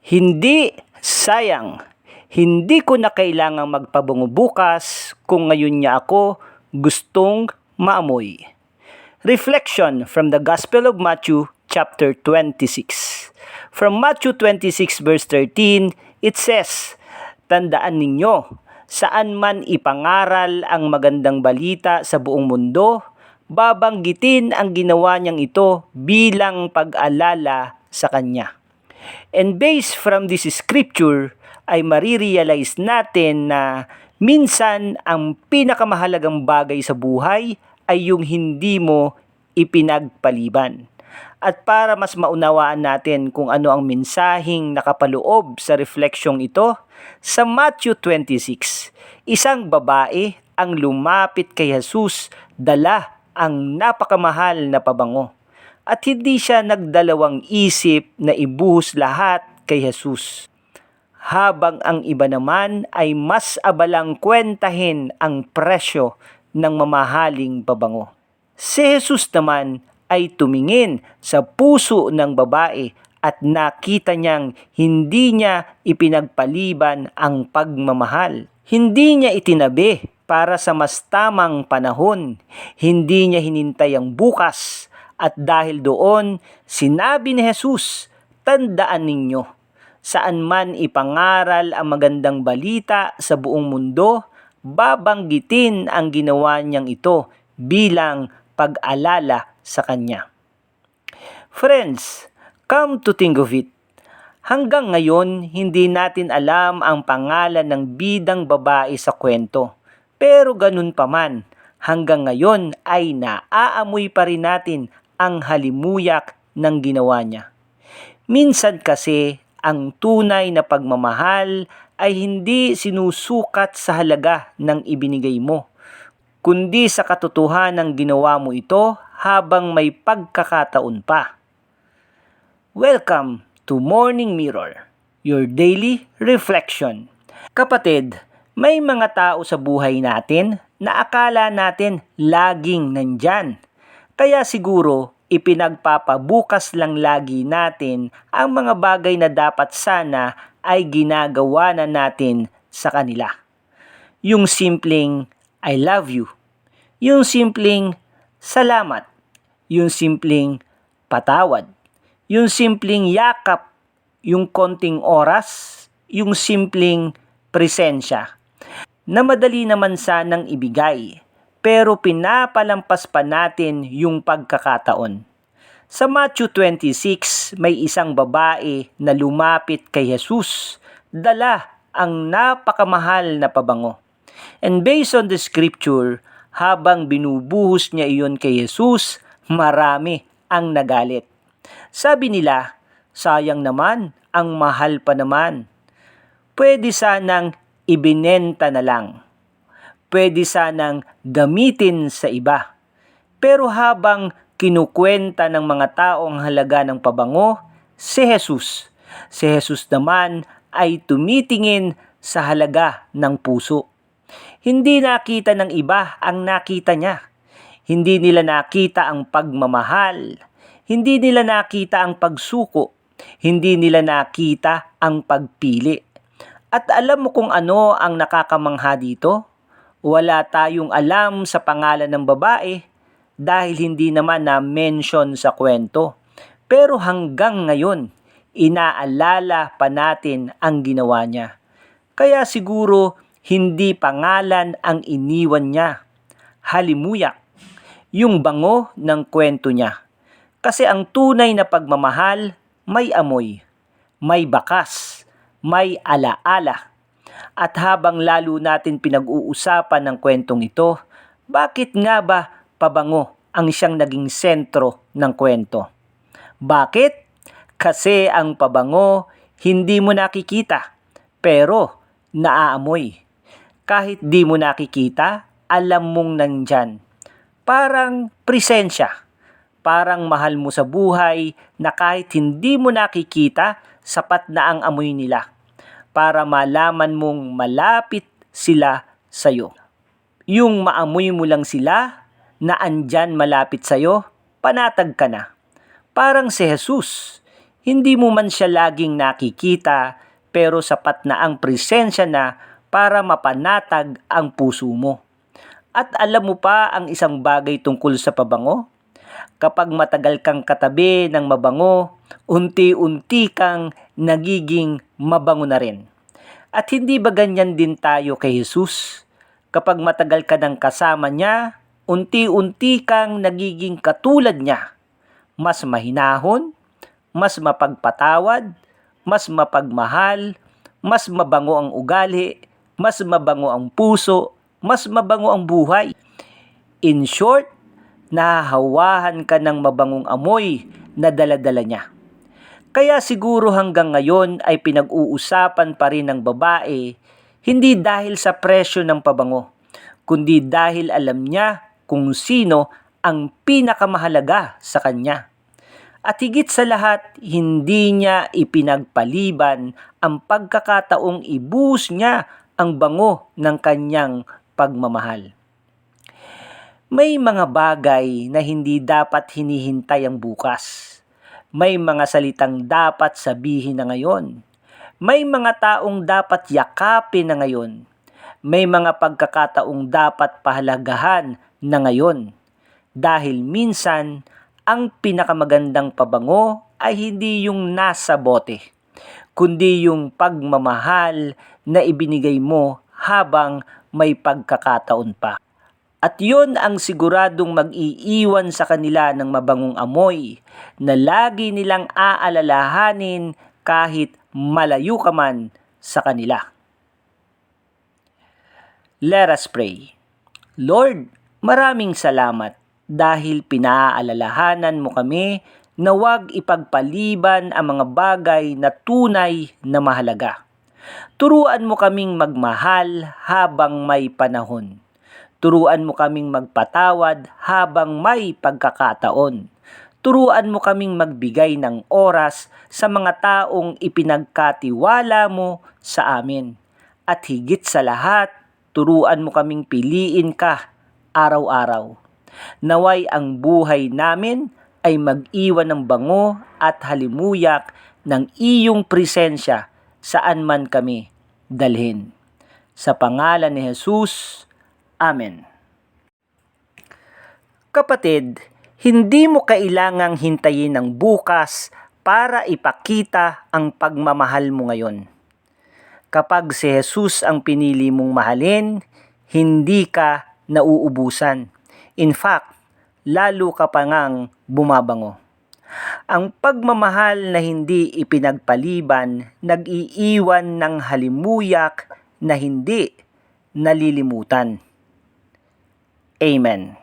Hindi, sayang. Hindi ko na kailangang magpabango bukas kung ngayon niya ako gustong maamoy. Reflection from the Gospel of Matthew chapter 26. From Matthew 26 verse 13, it says, "Tandaan ninyo, saan man ipangaral ang magandang balita sa buong mundo, babanggitin ang ginawa niyang ito bilang pag-alala sa Kanya." And based from this scripture, ay marirealize natin na minsan ang pinakamahalagang bagay sa buhay ay yung hindi mo ipinagpaliban. At para mas maunawaan natin kung ano ang mensaheng nakapaloob sa refleksyong ito, sa Matthew 26, isang babae ang lumapit kay Jesus, dala ang napakamahal na pabango. At hindi siya nagdalawang isip na ibuhos lahat kay Jesus. Habang ang iba naman ay mas abalang kwentahin ang presyo ng mamahaling pabango. Si Jesus naman ay tumingin sa puso ng babae at nakita niyang hindi niya ipinagpaliban ang pagmamahal. Hindi niya itinabi para sa mas tamang panahon. Hindi niya hinintay ang bukas. At dahil doon, sinabi ni Jesus, "Tandaan ninyo, saan man ipangaral ang magandang balita sa buong mundo, babanggitin ang ginawa niyang ito bilang pag-alala sa Kanya." Friends, come to think of it, hanggang ngayon hindi natin alam ang pangalan ng bidang babae sa kwento. Pero ganun pa man, hanggang ngayon ay naaamoy pa rin natin ang halimuyak ng ginawa niya. Minsan kasi, ang tunay na pagmamahal ay hindi sinusukat sa halaga ng ibinigay mo, kundi sa katotohanan ng ginawa mo ito habang may pagkakataon pa. Welcome to Morning Mirror, your daily reflection. Kapatid, may mga tao sa buhay natin na akala natin laging nandyan. Kaya siguro, ipinagpapabukas lang lagi natin ang mga bagay na dapat sana ay ginagawa na natin sa kanila. Yung simpleng, "I love you." Yung simpleng, "Salamat." Yung simpleng, "Patawad." Yung simpleng yakap. Yung konting oras. Yung simpleng presensya. Na madali naman sanang ibigay, pero pinapalampas pa natin yung pagkakataon. Sa Matthew 26, may isang babae na lumapit kay Jesus, dala ang napakamahal na pabango. And based on the scripture, habang binubuhos niya iyon kay Jesus, marami ang nagalit. Sabi nila, "Sayang naman, ang mahal pa naman. Pwede sanang ibinenta na lang. Pwede sanang gamitin sa iba." Pero habang kinukwenta ng mga tao ang halaga ng pabango, si Jesus naman ay tumitingin sa halaga ng puso. Hindi nakita ng iba ang nakita niya. Hindi nila nakita ang pagmamahal. Hindi nila nakita ang pagsuko. Hindi nila nakita ang pagpili. At alam mo kung ano ang nakakamangha dito? Wala tayong alam sa pangalan ng babae dahil hindi naman na-mention sa kwento. Pero hanggang ngayon, inaalala pa natin ang ginawa niya. Kaya siguro hindi pangalan ang iniwan niya. Halimuyak, yung bango ng kwento niya. Kasi ang tunay na pagmamahal may amoy, may bakas, may alaala. At habang lalo natin pinag-uusapan ng kwentong ito, bakit nga ba pabango ang siyang naging sentro ng kwento? Bakit? Kasi ang pabango hindi mo nakikita, pero naaamoy. Kahit di mo nakikita, alam mong nandyan. Parang presensya. Parang mahal mo sa buhay na kahit hindi mo nakikita, sapat na ang amoy nila para malaman mong malapit sila sa'yo. Yung maamoy mo lang sila na andyan malapit sa'yo, panatag ka na. Parang si Jesus, Hindi mo man siya laging nakikita, pero sapat na ang presensya na para mapanatag ang puso mo. At alam mo pa ang isang bagay tungkol sa pabango? Kapag matagal kang katabi ng mabango, unti-unti kang nagiging mabango na rin. At hindi ba ganyan din tayo kay Jesus? Kapag matagal ka ng kasama niya, unti-unti kang nagiging katulad niya. Mas mahinahon, mas mapagpatawad, mas mapagmahal, mas mabango ang ugali, mas mabango ang puso, mas mabango ang buhay. In short, nahahawahan ka ng mabangong amoy na dala-dala niya. Kaya siguro hanggang ngayon ay pinag-uusapan pa rin ng babae, hindi dahil sa presyo ng pabango, kundi dahil alam niya kung sino ang pinakamahalaga sa kanya. At higit sa lahat, hindi niya ipinagpaliban ang pagkakataong ibuhos niya ang bango ng kanyang pagmamahal. May mga bagay na hindi dapat hinihintay ang bukas. May mga salitang dapat sabihin na ngayon. May mga taong dapat yakapin na ngayon. May mga pagkakataong dapat pahalagahan na ngayon. Dahil minsan, ang pinakamagandang pabango ay hindi yung nasa bote, kundi yung pagmamahal na ibinigay mo habang may pagkakataon pa. At yun ang siguradong mag-iiwan sa kanila ng mabangong amoy na lagi nilang aalalahanin kahit malayo ka man sa kanila. Let us pray. Lord, maraming salamat dahil pinaalalahanan mo kami na huwag ipagpaliban ang mga bagay na tunay na mahalaga. Turuan mo kaming magmahal habang may panahon. Turuan mo kaming magpatawad habang may pagkakataon. Turuan mo kaming magbigay ng oras sa mga taong ipinagkatiwala mo sa amin. At higit sa lahat, turuan mo kaming piliin ka araw-araw. Naway ang buhay namin ay mag-iwan ng bango at halimuyak ng iyong presensya saan man kami dalhin. Sa pangalan ni Jesus, Amen. Kapatid, hindi mo kailangang hintayin ng bukas para ipakita ang pagmamahal mo ngayon. Kapag si Jesus ang pinili mong mahalin, hindi ka nauubusan. In fact, lalo ka pa ngang bumabango. Ang pagmamahal na hindi ipinagpaliban, nag-iiwan ng halimuyak na hindi nalilimutan. Amen.